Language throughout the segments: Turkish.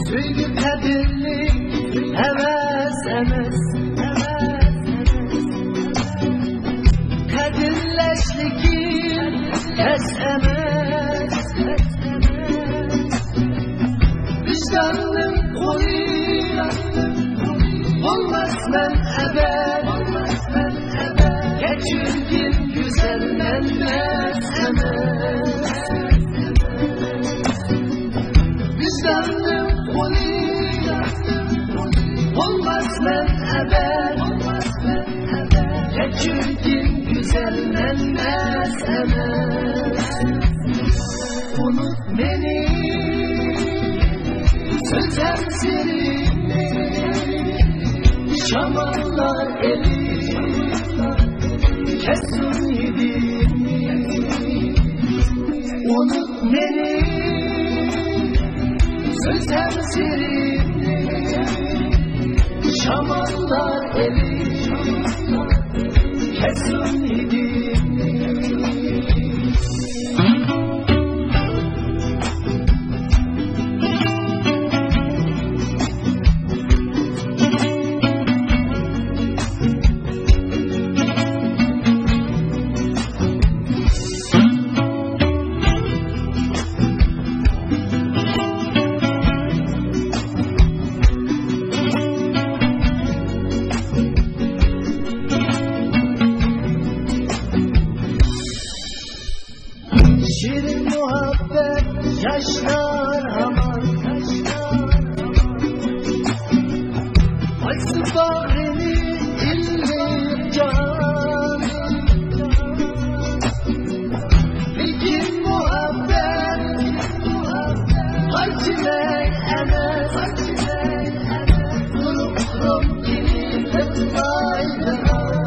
Söyle kaderli heves heves kaderleşlikin esemez vicdanım koyuyor olmaz ben ebed geçirdim güzel menmez emez vicdanım koyuyor olmaz ben ebed geçirdim güzel menmez emez unut beni sözem seninle şamanlar eli kes ümidimi unut beni sözem seninle şamanlar eli kes ümidimi şirin muhabbet yaşlar aman Aysı bağrını inleyip can Bilgin muhabbet harcılayın emez Durup durup gidip hep faydalar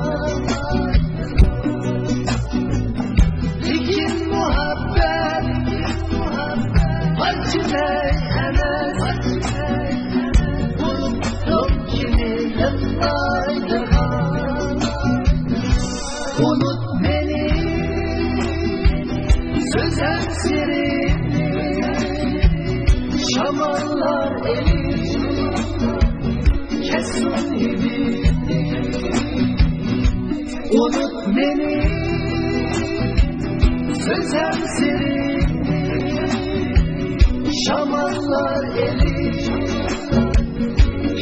unut beni sözem seninle şamanlar eli kes ümidimi unut beni sözem seninle şamanlar eli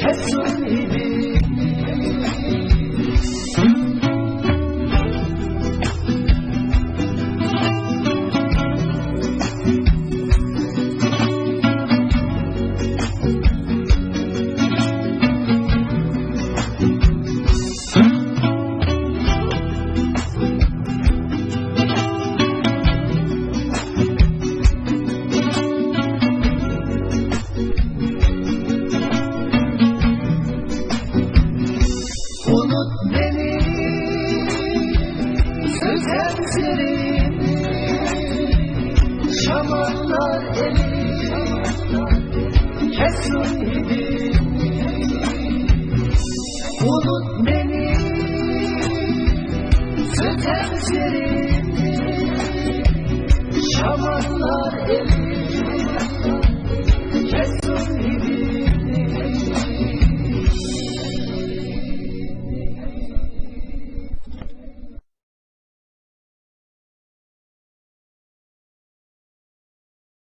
kes ümidimi unut beni sözem seninle şamanlar eli kes ümidimi